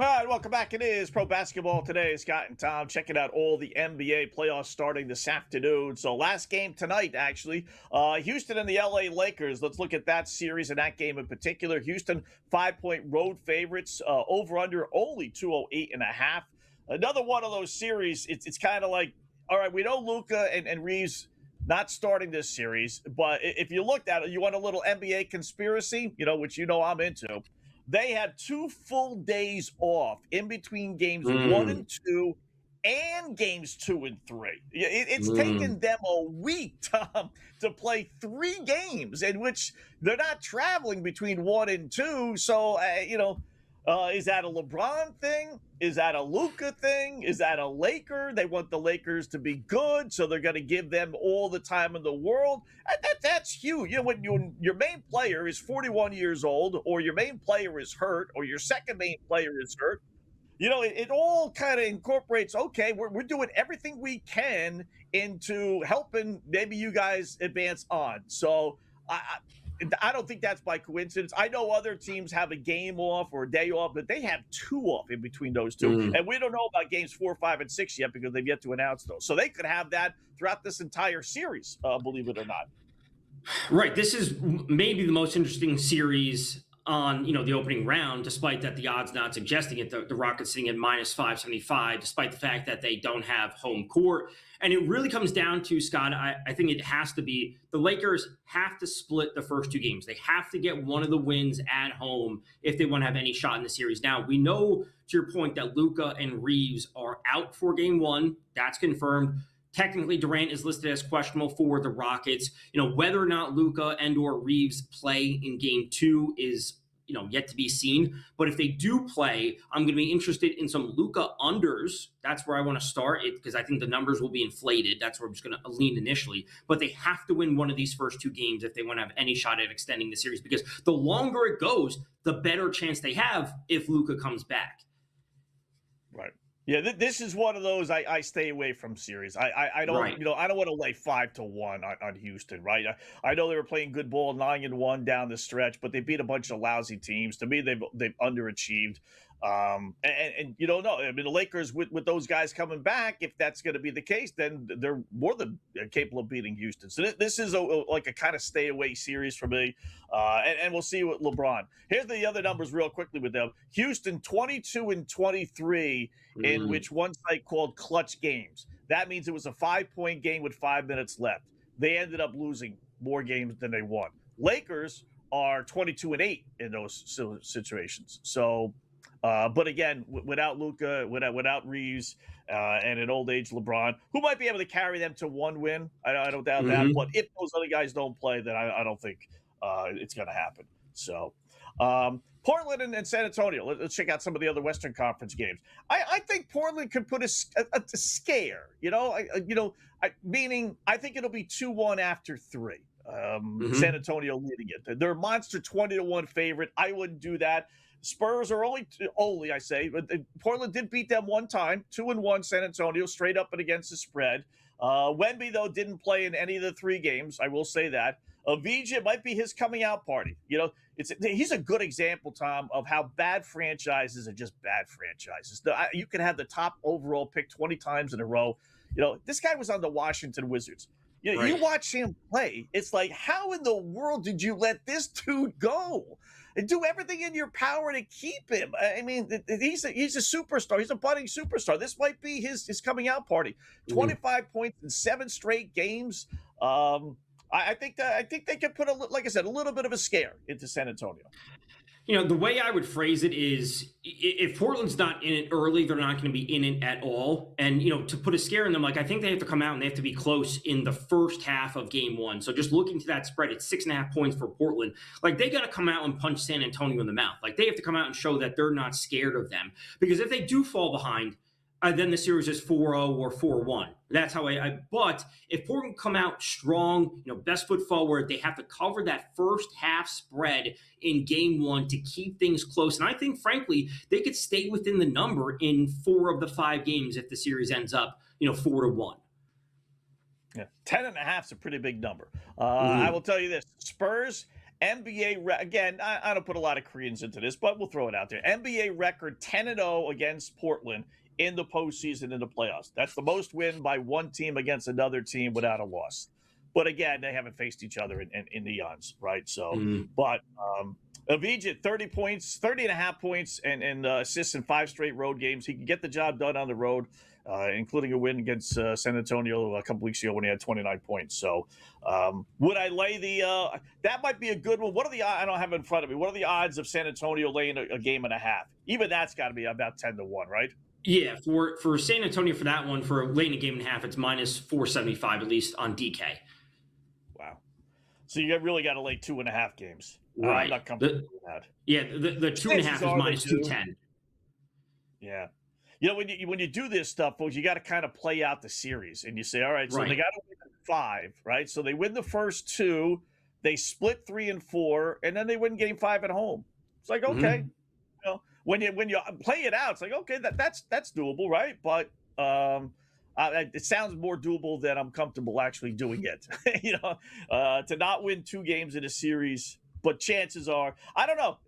All right, welcome back. It is Pro Basketball Today. Scott and Tom checking out all the NBA playoffs starting this afternoon. So last game tonight, actually, Houston and the LA Lakers. Let's look at that series and that game in particular. Houston, 5-point road favorites, over under only 208.5. Another one of those series, it's kind of like, all right, we know Luka and Reeves not starting this series, but if you looked at it, you want a little NBA conspiracy, which I'm into. They have 2 full days off in between games 1 and 2 and games 2 and 3. It's taken them a week, Tom, to play 3 games in which they're not traveling between 1 and 2. So, is that a LeBron thing? Is that a Luka thing? Is that a Laker? They want the Lakers to be good, so they're going to give them all the time in the world. That's huge. When your main player is 41 years old, or your main player is hurt, or your second main player is hurt, it all kind of incorporates, okay, we're doing everything we can into helping maybe you guys advance on. So I don't think that's by coincidence. I know other teams have a game off or a day off, but they have 2 off in between those 2. And we don't know about games 4, 5, and 6 yet because they've yet to announce those. So they could have that throughout this entire series, believe it or not. Right. This is maybe the most interesting series on, the opening round, despite that the odds not suggesting it. The Rockets sitting at minus 575, despite the fact that they don't have home court. And it really comes down to, Scott, I think it has to be the Lakers have to split the first 2 games. They have to get one of the wins at home if they want to have any shot in the series. Now, we know, to your point, that Luka and Reeves are out for game 1. That's confirmed. Technically, Durant is listed as questionable for the Rockets. Whether or not Luka and or Reeves play in game 2 is yet to be seen. But if they do play, I'm going to be interested in some Luka unders. That's where I want to start it because I think the numbers will be inflated. That's where I'm just going to lean initially. But they have to win one of these first 2 games if they want to have any shot at extending the series, because the longer it goes, the better chance they have if Luka comes back. Right. Yeah, this is one of those I stay away from series. I don't Right. I don't want to lay 5-1 on Houston, right? I know they were playing good ball 9-1 down the stretch, but they beat a bunch of lousy teams. To me, they've underachieved. And you don't know. I mean, the Lakers with those guys coming back, if that's going to be the case, then they're more than capable of beating Houston. So this is like a kind of stay away series for me. And we'll see what LeBron. Here's the other numbers real quickly with them. Houston 22-23 in which one site called clutch games. That means it was a 5-point game with 5 minutes left. They ended up losing more games than they won. Lakers are 22-8 in those situations. So. But again, without Luka, without Reeves, and an old age LeBron, who might be able to carry them to 1 win, I don't doubt that. But if those other guys don't play, then I don't think it's going to happen. So, Portland and San Antonio. Let's check out some of the other Western Conference games. I think Portland could put a scare. Meaning I think it'll be 2-1 after 3. San Antonio leading it. They're a monster 20-1 favorite. I wouldn't do that. Spurs are only I say, but Portland did beat them one time, 2-1 San Antonio, straight up and against the spread. Wemby, though, didn't play in any of the 3 games. I will say that. Avdija might be his coming out party. He's a good example, Tom, of how bad franchises are just bad franchises. You can have the top overall pick 20 times in a row. This guy was on the Washington Wizards. Right. You watch him play, it's like, how in the world did you let this dude go? And do everything in your power to keep him. I mean, he's a superstar. He's a budding superstar. This might be his coming out party. 25 points in 7 straight games. I think they could put like I said, a little bit of a scare into San Antonio. The way I would phrase it is, if Portland's not in it early, they're not going to be in it at all. And, to put a scare in them, I think they have to come out and they have to be close in the first half of game 1. So just looking to that spread, it's 6.5 points for Portland. They got to come out and punch San Antonio in the mouth. They have to come out and show that they're not scared of them. Because if they do fall behind, then the series is 4-0 or 4-1. That's how but if Portland come out strong, best foot forward, they have to cover that first half spread in game 1 to keep things close. And I think, frankly, they could stay within the number in 4 of the 5 games if the series ends up, 4-1. Yeah, 10.5 is a pretty big number. I will tell you this: Spurs Again, I don't put a lot of Koreans into this, but we'll throw it out there. NBA record 10-0 against Portland in the postseason, in the playoffs. That's the most win by one team against another team without a loss. But again, they haven't faced each other in the eons, right? So, but Avdija, 30 and a half points and assists in 5 straight road games. He can get the job done on the road, including a win against San Antonio a couple weeks ago when he had 29 points. So, would I lay that might be a good one. What are I don't have it in front of me. What are the odds of San Antonio laying a game and a half? Even that's got to be about 10-1, right? Yeah, for San Antonio, for that one, for laying a game and a half, it's minus 475 at least on DK. Wow. So you really got to lay 2.5 games. Right. I'm not comfortable with that. Yeah, the 2.5 is minus 210. Yeah. When you do this stuff, folks, you got to kind of play out the series, and you say, all right, so they got to win 5, right? So they win the first 2, they split 3 and 4, and then they win game 5 at home. It's like, okay, when you play it out, it's like, okay, that's doable, right? But it sounds more doable than I'm comfortable actually doing it. To not win 2 games in a series. But chances are, I don't know.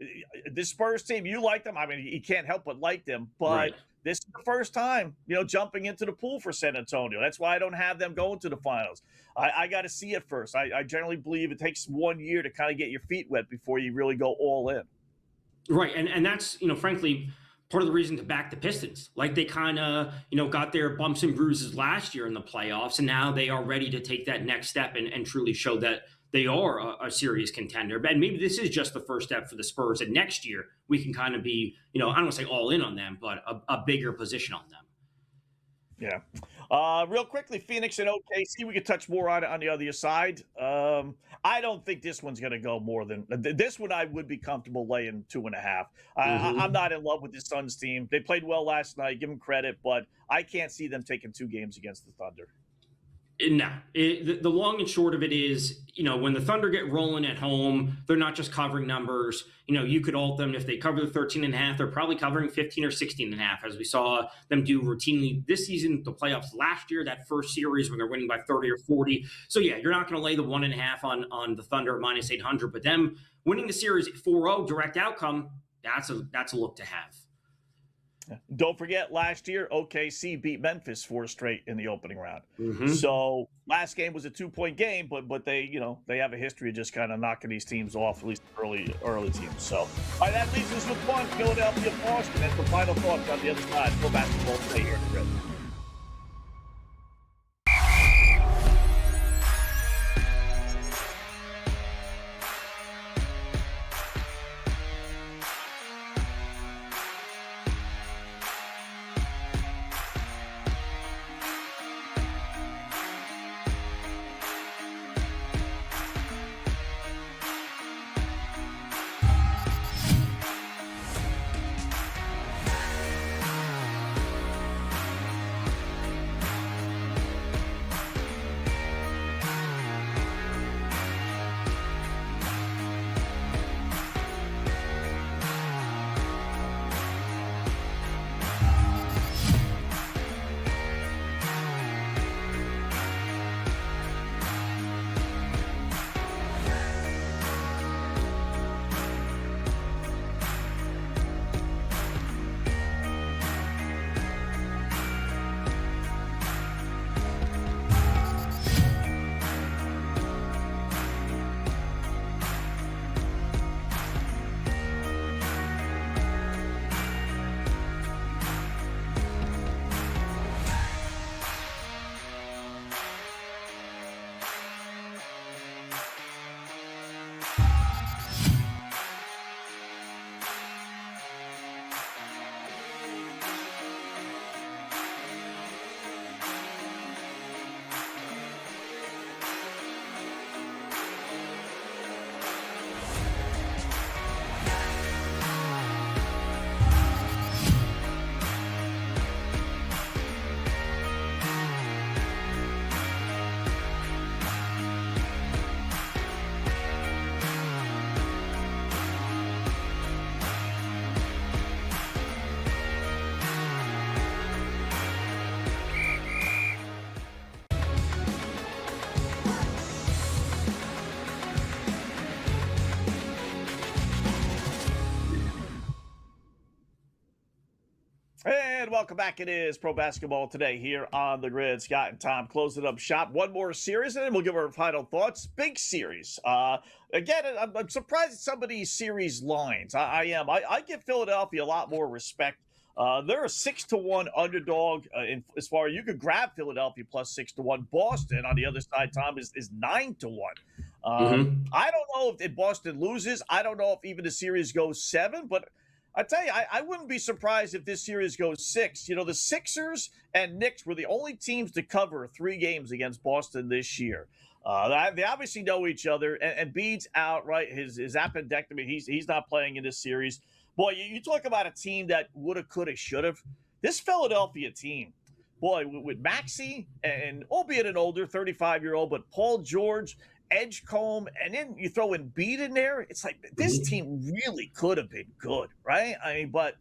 This Spurs team, you like them. I mean, you can't help but like them. But this is the first time, jumping into the pool for San Antonio. That's why I don't have them going to the finals. I got to see it first. I generally believe it takes 1 year to kind of get your feet wet before you really go all in. Right. And that's, frankly, part of the reason to back the Pistons. Like they kind of, got their bumps and bruises last year in the playoffs, and now they are ready to take that next step and truly show that they are a serious contender. And maybe this is just the first step for the Spurs, and next year we can kind of be, I don't want to say all in on them, but a bigger position on them. Yeah. Real quickly, Phoenix and OKC, we could touch more on it on the other side. I don't think this one's going to go more than this one. I would be comfortable laying 2.5. I'm not in love with the Suns team. They played well last night. Give them credit, but I can't see them taking 2 games against the Thunder. No, the long and short of it is, when the Thunder get rolling at home, they're not just covering numbers. You could alt them. If they cover the 13.5, they're probably covering 15 or 16.5, as we saw them do routinely this season, the playoffs last year, that first series when they're winning by 30 or 40. So yeah, you're not going to lay the 1.5 on the Thunder minus 800, but them winning the series 4-0 direct outcome, that's a look to have. Don't forget, last year, OKC beat Memphis 4 straight in the opening round. So last game was a 2-point game, but they have a history of just kind of knocking these teams off, at least early teams. So, all right, that leaves us with one, Philadelphia, Boston. And for final thoughts on the other side, for basketball today here in the Grid. And welcome back. It is Pro Basketball Today here on the Grid. Scott and Tom closing up shop. One more series, and then we'll give our final thoughts. Big series. Again, I'm surprised at some of these series lines. I am. I give Philadelphia a lot more respect. They're a 6-1 underdog. As far as you could grab Philadelphia plus 6-1. Boston on the other side, Tom, is 9-1. I don't know if Boston loses. I don't know if even the series goes 7, but I tell you, I wouldn't be surprised if this series goes 6. You know, the Sixers and Knicks were the only teams to cover 3 games against Boston this year. They obviously know each other, and Embiid's out, right? His appendectomy, he's not playing in this series. Boy, you talk about a team that woulda, coulda, shoulda. This Philadelphia team, boy, with Maxey, and albeit an older 35-year-old, but Paul George, Edgecombe, and then you throw Embiid in there. It's like this team really could have been good, right? I mean, but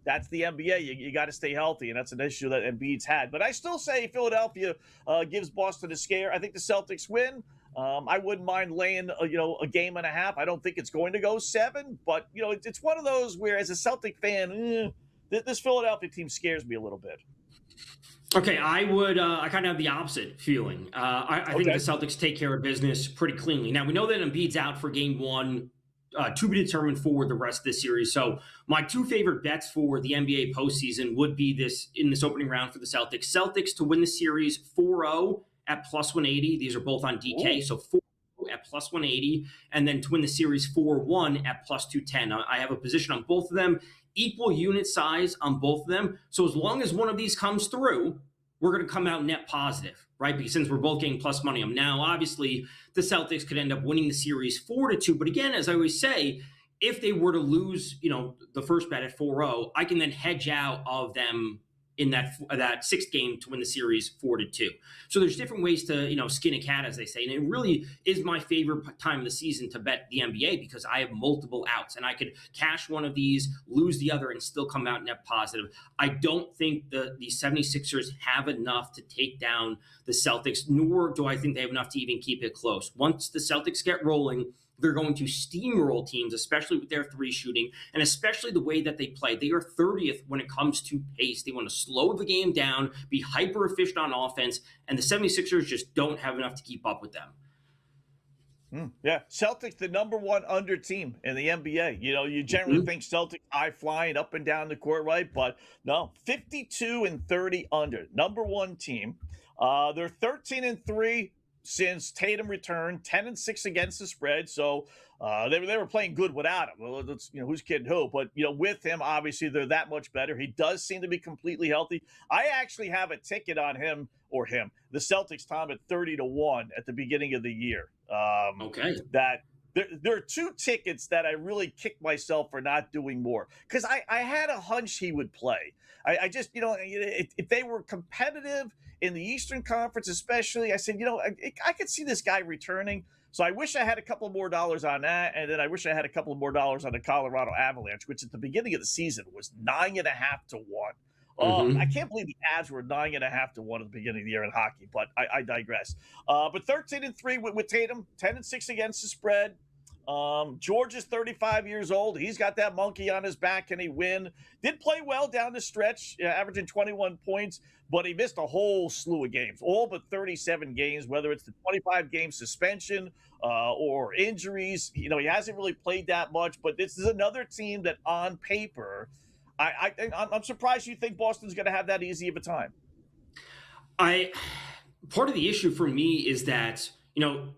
that's the NBA. You got to stay healthy, and that's an issue that Embiid's had. But I still say Philadelphia gives Boston a scare. I think the Celtics win. I wouldn't mind laying a game and a half. I don't think it's going to go 7, but it's one of those where, as a Celtic fan, this Philadelphia team scares me a little bit. Okay, I kind of have the opposite feeling. I think the Celtics take care of business pretty cleanly. Now, we know that Embiid's out for game 1, to be determined for the rest of this series. So my 2 favorite bets for the NBA postseason would be in this opening round for the Celtics. Celtics to win the series 4-0 at plus 180. These are both on DK. Ooh. So 4 at plus 180. And then to win the series 4-1 at plus 210. I have a position on both of them. Equal unit size on both of them. So as long as one of these comes through, we're going to come out net positive, right? Because since we're both getting plus money on them. Now, obviously, the Celtics could end up winning the series 4-2. But again, as I always say, if they were to lose, the first bet at 4-0, I can then hedge out of them in that 6th game to win the series 4-2. So there's different ways to, skin a cat, as they say. And it really is my favorite time of the season to bet the NBA because I have multiple outs and I could cash one of these, lose the other, and still come out net positive. I don't think the 76ers have enough to take down the Celtics, nor do I think they have enough to even keep it close. Once the Celtics get rolling, they're going to steamroll teams, especially with their 3 shooting, and especially the way that they play. They are 30th when it comes to pace. They want to slow the game down, be hyper efficient on offense, and the 76ers just don't have enough to keep up with them. Yeah, Celtics, the number 1 under team in the NBA. You generally think Celtics high flying up and down the court, right? But no, 52-30 under, number 1 team. They're 13-3. Since Tatum returned, 10-6 against the spread. So they were playing good without him. Well, who's kidding who? But with him, obviously they're that much better. He does seem to be completely healthy. I actually have a ticket on the Celtics, Tom, at 30-1 at the beginning of the year. That there are 2 tickets that I really kicked myself for not doing more because I had a hunch he would play. I just if they were competitive in the Eastern Conference, especially, I said, I could see this guy returning. So I wish I had a couple more dollars on that. And then I wish I had a couple more dollars on the Colorado Avalanche, which at the beginning of the season was 9.5-1. I can't believe the Avs were 9.5-1 at the beginning of the year in hockey, but I digress. But 13-3 with Tatum, 10-6 against the spread. George is 35 years old. He's got that monkey on his back. Can he win? Did play well down the stretch, averaging 21 points, but he missed a whole slew of games, all but 37 games, whether it's the 25-game suspension or injuries. He hasn't really played that much, but this is another team that on paper, I'm surprised you think Boston's going to have that easy of a time. Part of the issue for me is that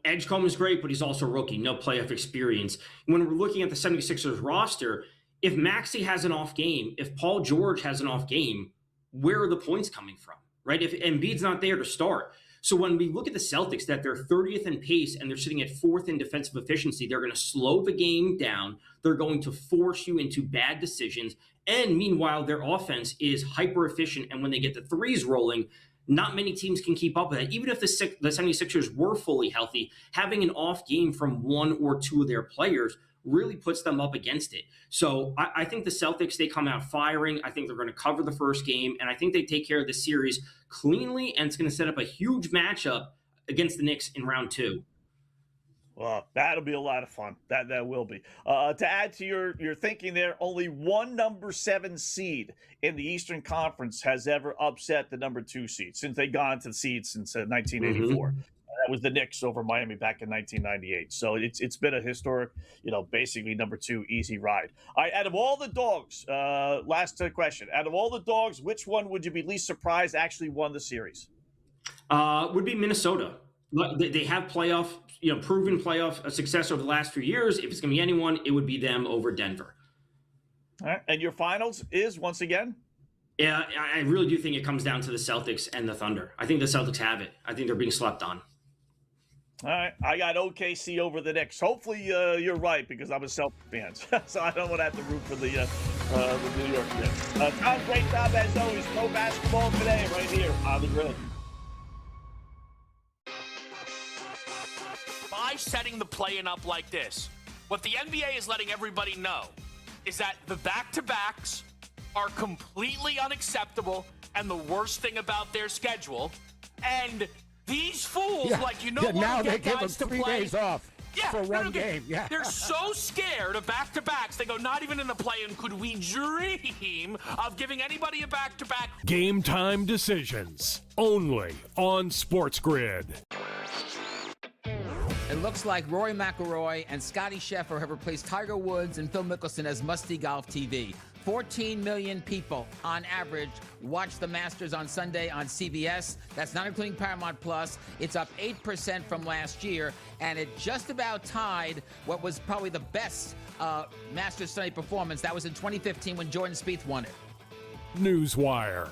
Edgecombe is great, but he's also a rookie, no playoff experience. When we're looking at the 76ers roster, if Maxey has an off game, if Paul George has an off game, where are the points coming from, right? If Embiid's not there to start. So when we look at the Celtics, that they're 30th in pace and they're sitting at 4th in defensive efficiency, they're going to slow the game down. They're going to force you into bad decisions. And meanwhile, their offense is hyper efficient. And when they get the threes rolling, not many teams can keep up with that. Even if the 76ers were fully healthy, having an off game from 1 or 2 of their players really puts them up against it. So I think the Celtics, they come out firing. I think they're going to cover the first game, and I think they take care of the series cleanly, and it's going to set up a huge matchup against the Knicks in round 2. Well, that'll be a lot of fun. That will be. To add to your thinking there, only one number 7 seed in the Eastern Conference has ever upset the number 2 seed since they gone to the seeds since 1984. That was the Knicks over Miami back in 1998. So it's been a historic, basically number 2 easy ride. All right, out of all the dogs, last question. Out of all the dogs, which one would you be least surprised actually won the series? Would be Minnesota. They have proven playoff success over the last few years. If it's going to be anyone, it would be them over Denver. All right, and your finals is once again? Yeah, I really do think it comes down to the Celtics and the Thunder. I think the Celtics have it. I think they're being slept on. All right, I got OKC over the Knicks. Hopefully you're right because I'm a Celtics fan, so I don't want to have to root for the New York Knicks. Tom, great job as always. Pro basketball today right here on the Grid. By setting the play-in up like this, what the NBA is letting everybody know is that the back-to-backs are completely unacceptable and the worst thing about their schedule. And these fools, now they give them 3 days off for one game. Yeah. They're so scared of back-to-backs, they go, not even in the play-in could we dream of giving anybody a back-to-back. Game time decisions, only on SportsGrid. It looks like Rory McIlroy and Scottie Scheffler have replaced Tiger Woods and Phil Mickelson as must-see golf TV. 14 million people on average watch the Masters on Sunday on CBS. That's not including Paramount Plus. It's up 8% from last year, and it just about tied what was probably the best Masters Sunday performance. That was in 2015 when Jordan Spieth won it. Newswire,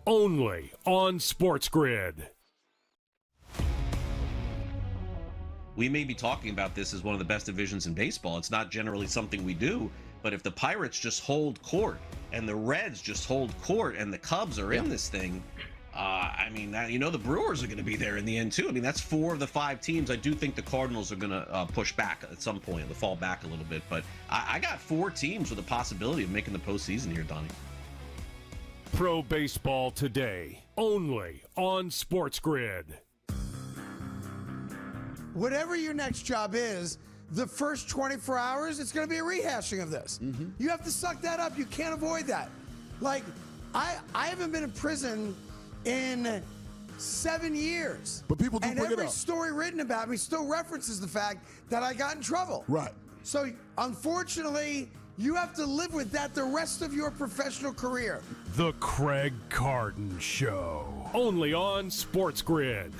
only on SportsGrid. We may be talking about this as one of the best divisions in baseball. It's not generally something we do, but if the Pirates just hold court and the Reds just hold court and the Cubs are in this thing, the Brewers are going to be there in the end too. I mean, that's 4 of the 5 teams. I do think the Cardinals are going to push back at some point. They'll fall back a little bit, but I got 4 teams with a possibility of making the postseason here, Donnie. Pro baseball today, only on SportsGrid. Whatever your next job is, the first 24 hours, it's going to be a rehashing of this. You have to suck that up. You can't avoid that. Like, I haven't been in prison in 7 years. But people do and bring it every up. story written about me still references the fact that I got in trouble. Right. So, unfortunately, you have to live with that the rest of your professional career. The Craig Carton Show, only on SportsGrid.